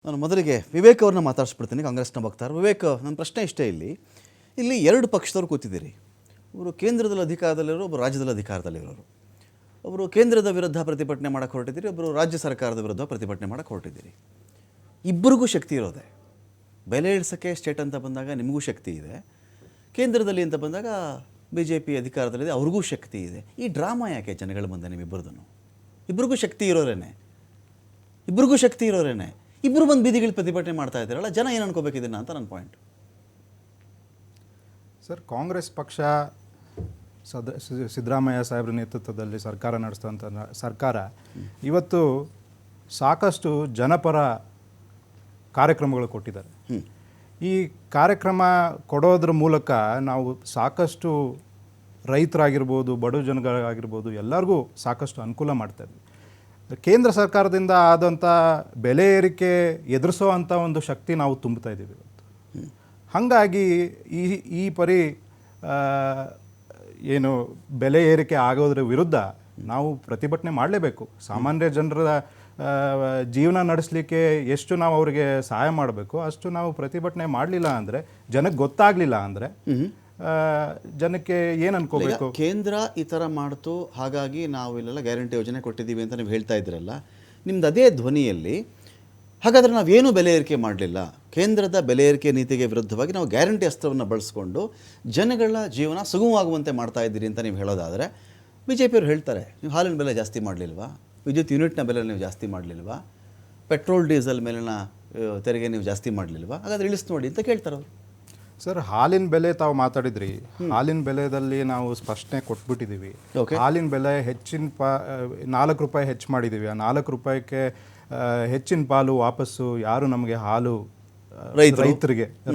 ನಾನು ಮೊದಲಿಗೆ ವಿವೇಕ್ ಅವ್ರನ್ನ ಮಾತಾಡಿಸ್ಬಿಡ್ತೀನಿ, ಕಾಂಗ್ರೆಸ್ನ ವಕ್ತಾರ. ವಿವೇಕ್, ನನ್ನ ಪ್ರಶ್ನೆ ಇಷ್ಟೇ, ಇಲ್ಲಿ ಎರಡು ಪಕ್ಷದವ್ರು ಕೂತಿದ್ದೀರಿ. ಒಬ್ಬರು ಕೇಂದ್ರದಲ್ಲಿ ಅಧಿಕಾರದಲ್ಲಿರೋರು, ಒಬ್ಬರು ರಾಜ್ಯದಲ್ಲಿ ಅಧಿಕಾರದಲ್ಲಿರೋರು. ಒಬ್ಬರು ಕೇಂದ್ರದ ವಿರುದ್ಧ ಪ್ರತಿಭಟನೆ ಮಾಡೋಕ್ಕೆ ಹೊರಟಿದ್ದೀರಿ, ಒಬ್ಬರು ರಾಜ್ಯ ಸರ್ಕಾರದ ವಿರುದ್ಧ ಪ್ರತಿಭಟನೆ ಮಾಡೋಕ್ಕೆ ಹೊರಟಿದ್ದೀರಿ. ಇಬ್ಬರಿಗೂ ಶಕ್ತಿ ಇರೋದೆ. ಬೆಲೆ ಇಳಿಸೋಕ್ಕೆ ಸ್ಟೇಟ್ ಅಂತ ಬಂದಾಗ ನಿಮಗೂ ಶಕ್ತಿ ಇದೆ, ಕೇಂದ್ರದಲ್ಲಿ ಅಂತ ಬಂದಾಗ BJP ಅಧಿಕಾರದಲ್ಲಿದೆ, ಅವ್ರಿಗೂ ಶಕ್ತಿ ಇದೆ. ಈ ಡ್ರಾಮಾ ಯಾಕೆ ಜನಗಳ ಮುಂದೆ ನಿಮ್ಮಿಬ್ಬರದನ್ನು? ಇಬ್ಬರಿಗೂ ಶಕ್ತಿ ಇರೋರೇನೆ ಇಬ್ಬರು ಬಂದು ಬೀದಿಗಳು ಪ್ರತಿಭಟನೆ ಮಾಡ್ತಾ ಇದ್ದಾರಲ್ಲ, ಜನ ಏನು ಅನ್ಕೋಬೇಕು ಇದನ್ನು ಅಂತ ನನ್ನ ಪಾಯಿಂಟ್. ಸರ್, ಕಾಂಗ್ರೆಸ್ ಪಕ್ಷ ಸಿದ್ದರಾಮಯ್ಯ ಸಾಹೇಬ್ರ ನೇತೃತ್ವದಲ್ಲಿ ಸರ್ಕಾರ ನಡೆಸ್ತಂಥ ಸರ್ಕಾರ ಇವತ್ತು ಸಾಕಷ್ಟು ಜನಪರ ಕಾರ್ಯಕ್ರಮಗಳು ಕೊಟ್ಟಿದ್ದಾರೆ. ಈ ಕಾರ್ಯಕ್ರಮ ಕೊಡೋದ್ರ ಮೂಲಕ ನಾವು ಸಾಕಷ್ಟು ರೈತರಾಗಿರ್ಬೋದು, ಬಡ ಜನಗಳಾಗಿರ್ಬೋದು, ಎಲ್ಲರಿಗೂ ಸಾಕಷ್ಟು ಅನುಕೂಲ ಮಾಡ್ತಾ ಇದ್ವಿ. ಕೇಂದ್ರ ಸರ್ಕಾರದಿಂದ ಆದಂಥ ಬೆಲೆ ಏರಿಕೆ ಎದುರಿಸೋ ಅಂಥ ಒಂದು ಶಕ್ತಿ ನಾವು ತುಂಬ್ತಾ ಇದ್ದೀವಿ ಇವತ್ತು. ಹಾಗಾಗಿ ಈ ಪರಿ ಏನು ಬೆಲೆ ಏರಿಕೆ ಆಗೋದ್ರ ವಿರುದ್ಧ ನಾವು ಪ್ರತಿಭಟನೆ ಮಾಡಲೇಬೇಕು. ಸಾಮಾನ್ಯ ಜನರ ಜೀವನ ನಡೆಸಲಿಕ್ಕೆ ಎಷ್ಟು ನಾವು ಅವರಿಗೆ ಸಹಾಯ ಮಾಡಬೇಕು ಅಷ್ಟು ನಾವು ಪ್ರತಿಭಟನೆ ಮಾಡಲಿಲ್ಲ ಅಂದರೆ, ಜನಕ್ಕೆ ಗೊತ್ತಾಗಲಿಲ್ಲ ಅಂದರೆ ಜನಕ್ಕೆ ಏನು ಅನ್ಕೋಬೇಕು? ಕೇಂದ್ರ ಈ ಥರ ಮಾಡ್ತು, ಹಾಗಾಗಿ ನಾವು ಇಲ್ಲೆಲ್ಲ ಗ್ಯಾರಂಟಿ ಯೋಜನೆ ಕೊಟ್ಟಿದ್ದೀವಿ ಅಂತ ನೀವು ಹೇಳ್ತಾ ಇದ್ದೀರಲ್ಲ, ನಿಮ್ದು ಅದೇ ಧ್ವನಿಯಲ್ಲಿ ಹಾಗಾದರೆ ನಾವೇನು ಬೆಲೆ ಏರಿಕೆ ಮಾಡಲಿಲ್ಲ, ಕೇಂದ್ರದ ಬೆಲೆ ಏರಿಕೆ ನೀತಿಗೆ ವಿರುದ್ಧವಾಗಿ ನಾವು ಗ್ಯಾರಂಟಿ ಅಸ್ತ್ರವನ್ನು ಬಳಸ್ಕೊಂಡು ಜನಗಳ ಜೀವನ ಸುಗಮವಾಗುವಂತೆ ಮಾಡ್ತಾ ಇದ್ದೀರಿ ಅಂತ ನೀವು ಹೇಳೋದಾದರೆ, BJP ಅವ್ರು ಹೇಳ್ತಾರೆ ನೀವು ಹಾಲಿನ ಬೆಲೆ ಜಾಸ್ತಿ ಮಾಡಲಿಲ್ವಾ, ವಿದ್ಯುತ್ ಯೂನಿಟ್ನ ಬೆಲೆ ನೀವು ಜಾಸ್ತಿ ಮಾಡಲಿಲ್ವಾ, ಪೆಟ್ರೋಲ್ ಡೀಸೆಲ್ ಮೇಲಿನ ತೆರಿಗೆ ನೀವು ಜಾಸ್ತಿ ಮಾಡಲಿಲ್ವಾ, ಹಾಗಾದರೆ ಇಳಿಸ್ ನೋಡಿ ಅಂತ ಕೇಳ್ತಾರೆ ಅವರು. ಸರ್, ಹಾಲಿನ ಬೆಲೆ ತಾವು ಮಾತಾಡಿದ್ರಿ. ಹಾಲಿನ ಬೆಲೆದಲ್ಲಿ ನಾವು ಸ್ಪಷ್ಟನೆ ಕೊಟ್ಬಿಟ್ಟಿದ್ದೀವಿ. ಹಾಲಿನ ಬೆಲೆ $4 ಹೆಚ್ಚು ಮಾಡಿದ್ದೀವಿ. ಆ $4 ಹೆಚ್ಚಿನ ಪಾಲು ವಾಪಸ್ಸು ಯಾರು ನಮಗೆ ಹಾಲು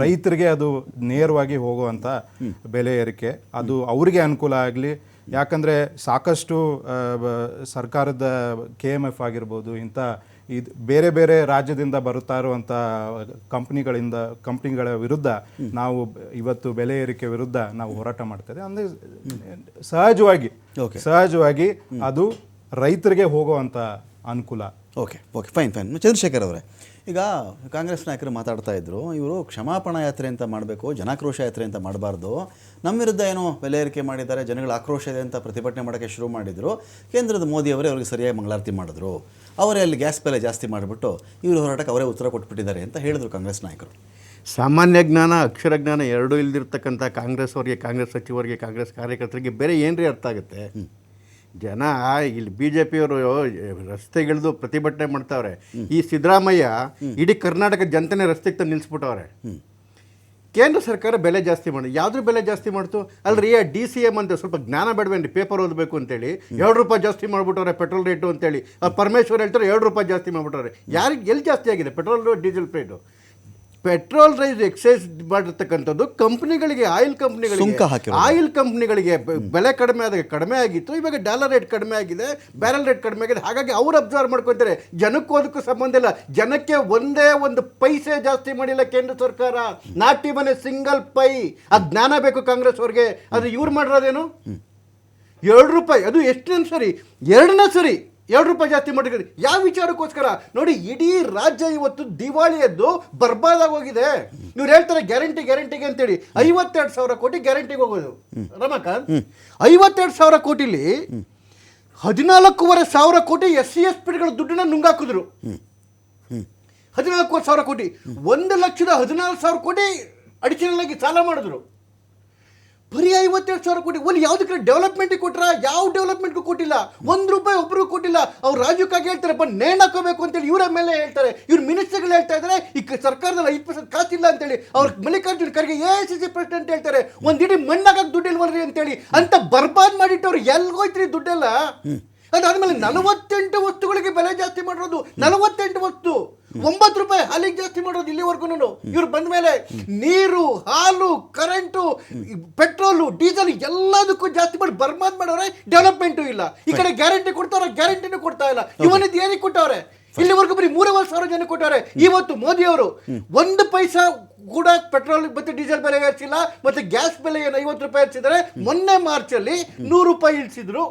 ರೈತರಿಗೆ ಅದು ನೇರವಾಗಿ ಹೋಗುವಂಥ ಬೆಲೆ ಏರಿಕೆ, ಅದು ಅವರಿಗೆ ಅನುಕೂಲ ಆಗಲಿ. ಯಾಕಂದರೆ ಸಾಕಷ್ಟು ಸರ್ಕಾರದ KMF ಆಗಿರ್ಬೋದು, ಇಂಥ ಇದು ಬೇರೆ ಬೇರೆ ರಾಜ್ಯದಿಂದ ಬರುತ್ತಾ ಇರುವಂಥ ಕಂಪ್ನಿಗಳ ವಿರುದ್ಧ ನಾವು ಇವತ್ತು ಬೆಲೆ ಏರಿಕೆ ವಿರುದ್ಧ ನಾವು ಹೋರಾಟ ಮಾಡ್ತೇವೆ. ಅಂದರೆ ಸಹಜವಾಗಿ ಅದು ರೈತರಿಗೆ ಹೋಗುವಂಥ ಅನುಕೂಲ. Okay, fine. ಚಂದ್ರಶೇಖರ್ ಅವರೇ, ಈಗ ಕಾಂಗ್ರೆಸ್ ನಾಯಕರು ಮಾತಾಡ್ತಾ ಇದ್ರು, ಇವರು ಕ್ಷಮಾಪಣಾ ಯಾತ್ರೆ ಅಂತ ಮಾಡಬೇಕು, ಜನಾಕ್ರೋಶ ಯಾತ್ರೆ ಅಂತ ಮಾಡಬಾರ್ದು. ನಮ್ಮ ವಿರುದ್ಧ ಏನೋ ಬೆಲೆ ಏರಿಕೆ ಮಾಡಿದ್ದಾರೆ, ಜನಗಳ ಆಕ್ರೋಶ ಇದೆ ಅಂತ ಪ್ರತಿಭಟನೆ ಮಾಡೋಕ್ಕೆ ಶುರು ಮಾಡಿದರು. ಕೇಂದ್ರದ ಮೋದಿಯವರೇ ಅವ್ರಿಗೆ ಸರಿಯಾಗಿ ಮಂಗಳಾರತಿ ಮಾಡಿದ್ರು, ಅವರೇ ಅಲ್ಲಿ ಗ್ಯಾಸ್ ಬೆಲೆ ಜಾಸ್ತಿ ಮಾಡಿಬಿಟ್ಟು ಇವರು ಹೋರಾಟಕ್ಕೆ ಅವರೇ ಉತ್ತರ ಕೊಟ್ಬಿಟ್ಟಿದ್ದಾರೆ ಅಂತ ಹೇಳಿದರು ಕಾಂಗ್ರೆಸ್ ನಾಯಕರು. ಸಾಮಾನ್ಯ ಜ್ಞಾನ, ಅಕ್ಷರ ಜ್ಞಾನ ಎರಡೂ ಇಲ್ದಿರ್ತಕ್ಕಂಥ ಕಾಂಗ್ರೆಸ್ ಅವರಿಗೆ, ಕಾಂಗ್ರೆಸ್ ಸಚಿವರಿಗೆ, ಕಾಂಗ್ರೆಸ್ ಕಾರ್ಯಕರ್ತರಿಗೆ ಬೇರೆ ಏನ್ರಿ ಅರ್ಥ ಆಗುತ್ತೆ? ಜನ ಇಲ್ಲಿ BJPಯವರು ರಸ್ತೆಗಿಳಿದು ಪ್ರತಿಭಟನೆ ಮಾಡ್ತಾವ್ರೆ. ಈ ಸಿದ್ದರಾಮಯ್ಯ ಇಡೀ ಕರ್ನಾಟಕ ಜನತೆನೇ ರಸ್ತೆಗೆ ತಂದು ನಿಲ್ಲಿಸ್ಬಿಟ್ಟವ್ರೆ. ಕೇಂದ್ರ ಸರ್ಕಾರ ಬೆಲೆ ಜಾಸ್ತಿ ಮಾಡಿ, ಯಾವ್ದ್ರ ಬೆಲೆ ಜಾಸ್ತಿ ಮಾಡ್ತು ಅಲ್ರಿ? DCM ಅಂತ ಸ್ವಲ್ಪ ಜ್ಞಾನ ಬೇಡವೇನ್ರಿ? ಪೇಪರ್ ಓದಬೇಕು ಅಂತೇಳಿ $2 ಜಾಸ್ತಿ ಮಾಡಿಬಿಟ್ಟವ್ರೆ ಪೆಟ್ರೋಲ್ ರೇಟು ಅಂತೇಳಿ. ಪರಮೇಶ್ವರ್ ಹೇಳ್ತಾರೆ $2 ಜಾಸ್ತಿ ಮಾಡಿಬಿಟ್ಟವ್ರೆ. ಯಾರಿಗೆ ಎಲ್ಲಿ ಜಾಸ್ತಿ ಆಗಿದೆ petrol diesel rate? Petrol rise excise ಮಾಡಿರ್ತಕ್ಕಂಥದ್ದು ಕಂಪ್ನಿಗಳಿಗೆ, ಆಯಿಲ್ ಕಂಪ್ನಿಗಳಿಗೆ ಬೆಲೆ ಕಡಿಮೆ ಆಗಿತ್ತು. ಇವಾಗ ಡಾಲರ್ ರೇಟ್ ಕಡಿಮೆ ಆಗಿದೆ, ಬ್ಯಾರಲ್ ರೇಟ್ ಕಡಿಮೆ ಆಗಿದೆ. ಹಾಗಾಗಿ ಅವ್ರು ಅಬ್ಸರ್ವ್ ಮಾಡ್ಕೊತಾರೆ. ಜನಕ್ಕೂ ಅದಕ್ಕೂ ಸಂಬಂಧ ಇಲ್ಲ. ಜನಕ್ಕೆ ಒಂದೇ ಒಂದು ಪೈಸೆ ಜಾಸ್ತಿ ಮಾಡಿಲ್ಲ ಕೇಂದ್ರ ಸರ್ಕಾರ. ನಾಟಿ ಮನೆ ಸಿಂಗಲ್ ಪೈ. ಅದು ಜ್ಞಾನ ಬೇಕು ಕಾಂಗ್ರೆಸ್ ಅವ್ರಿಗೆ. ಅದು ಇವ್ರು ಮಾಡಿರೋದೇನು? $2, ಅದು ಎಷ್ಟನೇ ಸರಿ? 2ನೇ ಸರಿ $2 ಜಾಸ್ತಿ ಮಾಡಿದ್ದಾರೆ. ಯಾವ ವಿಚಾರಕ್ಕೋಸ್ಕರ ನೋಡಿ? ಇಡೀ ರಾಜ್ಯ ಇವತ್ತು ದಿವಾಳಿಯದ್ದು ಬರ್ಬಾದಾಗಿ ಹೋಗಿದೆ. ಇವ್ರು ಹೇಳ್ತಾರೆ ಗ್ಯಾರಂಟಿಗೆ ಅಂತೇಳಿ 52,000 ಕೋಟಿ ಗ್ಯಾರಂಟಿಗೆ ಹೋಗೋದು. ರಮಾಕಾಂತ್, 52,000 ಕೋಟಿಲಿ 14,500 ಕೋಟಿ SC/STಗಳ ದುಡ್ಡನ್ನ ನುಂಗಾಕಿದ್ರು. 14,000 ಕೋಟಿ, 1,14,000 ಕೋಟಿ ಅಡಿಷನಲ್ ಆಗಿ ಸಾಲ ಮಾಡಿದ್ರು. ಬರೀ 52,000 ಕೋಟಿ ಒಂದು ಯಾವುದಕ್ಕೆ ಡೆವಲಪ್ಮೆಂಟಿಗೆ ಕೊಟ್ಟರ? ಯಾವ ಡೆವಲಪ್ಮೆಂಟ್ಗೂ ಕೊಟ್ಟಿಲ್ಲ. $1 ಒಬ್ಬರಿಗೂ ಕೊಟ್ಟಿಲ್ಲ. ಅವ್ರು ರಾಜ್ಯಕ್ಕಾಗಿ ಹೇಳ್ತಾರಪ್ಪ ನೇಣು ಹಾಕೋಬೇಕು ಅಂತೇಳಿ ಇವ್ರ ಮೇಲೆ ಹೇಳ್ತಾರೆ. ಇವ್ರು ಮಿನಿಸ್ಟರ್ಗಳು ಹೇಳ್ತಾ ಇದ್ದಾರೆ ಈ ಸರ್ಕಾರದಲ್ಲಿ 5% ಕಾಸಿಲ್ಲ ಅಂತೇಳಿ. ಅವ್ರ ಮಲ್ಲಿಕಾರ್ಜುನ್ ಖರ್ಗೆ AICC ಪ್ರೆಸಿಡೆಂಟ್ ಹೇಳ್ತಾರೆ ಒಂದಿಡೀ ಮಣ್ಣಾಗಕ್ಕೆ ದುಡ್ಡು ಇಲ್ವಲ್ರಿ ಅಂತೇಳಿ. ಅಂತ ಬರ್ಬಾದ್ ಮಾಡಿಟ್ಟವ್ರು ಎಲ್ಗೋಯ್ತ್ರಿ ದುಡ್ಡೆಲ್ಲ. ಅದಾದ್ಮೇಲೆ 48 ವಸ್ತುಗಳಿಗೆ ಬೆಲೆ ಜಾಸ್ತಿ ಮಾಡಿರೋದು. 48 ವಸ್ತು, $9 ಹಾಲಿಗೆ ಜಾಸ್ತಿ ಮಾಡೋದು ಇಲ್ಲಿವರೆಗೂ. ಇವ್ರು ಬಂದ ಮೇಲೆ ನೀರು, ಹಾಲು, ಕರೆಂಟು, ಪೆಟ್ರೋಲು, ಡೀಸೆಲ್ ಎಲ್ಲದಕ್ಕೂ ಜಾಸ್ತಿ ಮಾಡಿ ಬರ್ಬಾದ್ ಮಾಡೋರೆ. ಡೆವಲಪ್ಮೆಂಟು ಇಲ್ಲ. ಈ ಕಡೆ ಗ್ಯಾರಂಟಿ ಕೊಡ್ತಾವ್ರೆ, ಗ್ಯಾರಂಟಿನೂ ಕೊಡ್ತಾ ಇಲ್ಲ. ಇವನಿದ್ದು ಏನಕ್ಕೆ ಕೊಟ್ಟವ್ರೆ? ಇಲ್ಲಿವರೆಗೂ ಬರೀ 3,500 ಜನ ಕೊಟ್ಟವ್ರೆ. ಇವತ್ತು ಮೋದಿ ಅವರು 1 ಪೈಸಾ ಕೂಡ ಪೆಟ್ರೋಲ್ ಮತ್ತೆ ಡೀಸೆಲ್ ಬೆಲೆ ಏರಿಸಿಲ್ಲ. ಮತ್ತೆ ಗ್ಯಾಸ್ ಬೆಲೆ ಏನು $50 ಹೆಚ್ಚಿದ್ದಾರೆ. ಮೊನ್ನೆ ಮಾರ್ಚಲ್ಲಿ $100 ಇಳಿಸಿದ್ರು.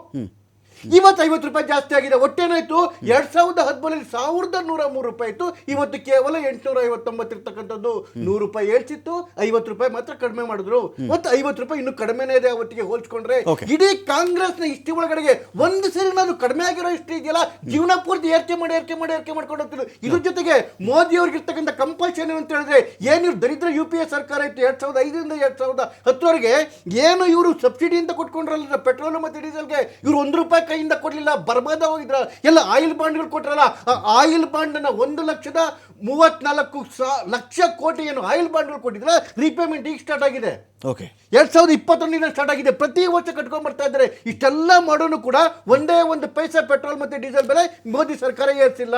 ಇವತ್ತು 50 ರೂಪಾಯಿ ಜಾಸ್ತಿ ಆಗಿದೆ. ಒಟ್ಟೇನಾಯ್ತು 2013 1103 ರೂಪಾಯಿ ಇತ್ತು, ಇವತ್ತು ಕೇವಲ 859 ಇರ್ತಕ್ಕಂಥದ್ದು. 100 ರೂಪಾಯಿ ಏರ್ಸಿತ್ತು, 50 ರೂಪಾಯಿ ಮಾತ್ರ ಕಡಿಮೆ ಮಾಡಿದ್ರು. ಮತ್ತು 50 ರೂಪಾಯಿ ಇನ್ನು ಕಡಿಮೆನೇ ಇದೆ ಅವತ್ತಿಗೆ ಹೋಲ್ಸ್ಕೊಂಡ್ರೆ. ಇಡೀ ಕಾಂಗ್ರೆಸ್ ನ ಹಿಸ್ಟ್ರಿ ಒಳಗಡೆಗೆ ಒಂದು ಸರಿ ನಾನು ಕಡಿಮೆ ಆಗಿರೋ ಹಿಸ್ಟ್ರಿ ಇದೆಯಲ್ಲ, ಜೀವನ ಪೂರ್ತಿ ಏರಿಕೆ ಮಾಡ್ಕೊಂಡು ಹೋಗ್ತಿದ್ರು. ಇದ್ರ ಜೊತೆಗೆ ಮೋದಿ ಅವ್ರಿಗೆ ಇರ್ತಕ್ಕಂಥ ಕಂಪಲ್ಷನ್ ಅಂತ ಹೇಳಿದ್ರೆ ಏನು ದರಿದ್ರ UPA ಸರ್ಕಾರ ಇತ್ತು 2005ರಿಂದ 2010ವರೆಗೆ, ಏನು ಇವರು ಸಬ್ಸಿಡಿ ಅಂತ ಕೊಟ್ಕೊಂಡ್ರಲ್ಲ ಪೆಟ್ರೋಲ್ ಮತ್ತೆ ಡೀಸೆಲ್ಗೆ, ಇವರು 1 ರೂಪಾಯಿ ಕೈಯಿಂದ ಕೊಡ್ಲಿಲ್ಲ, ಬರ್ಬಾದ ಹೋಗಿದ್ರ. ಎಲ್ಲ ಆಯಿಲ್ ಬಾಂಡ್ಗಳು ಕೊಟ್ರಲ್ಲ, ಆ ಆಯಿಲ್ ಬಾಂಡ್ ಅನ್ನ 1,34,00,000 ಕೋಟಿ ಏನು ಆಯಿಲ್ ಬಾಂಡ್ಗಳು ಕೊಟ್ಟಿದ್ರ, ರೀಪೇಮೆಂಟ್ ಈಗ ಸ್ಟಾರ್ಟ್ ಆಗಿದೆ. ಓಕೆ 2021 ಸ್ಟಾರ್ಟ್ ಆಗಿದೆ. ಪ್ರತಿ ವರ್ಷ ಕಟ್ಕೊಂಡ್ ಬರ್ತಾ ಇದ್ದಾರೆ. ಇಷ್ಟೆಲ್ಲ ಮಾಡೋನು ಕೂಡ ಒಂದೇ ಒಂದು ಪೈಸೆ ಪೆಟ್ರೋಲ್ ಮತ್ತೆ ಡೀಸೆಲ್ ಬೆಲೆ ಮೋದಿ ಸರ್ಕಾರ ಏರಿಸಿಲ್ಲ.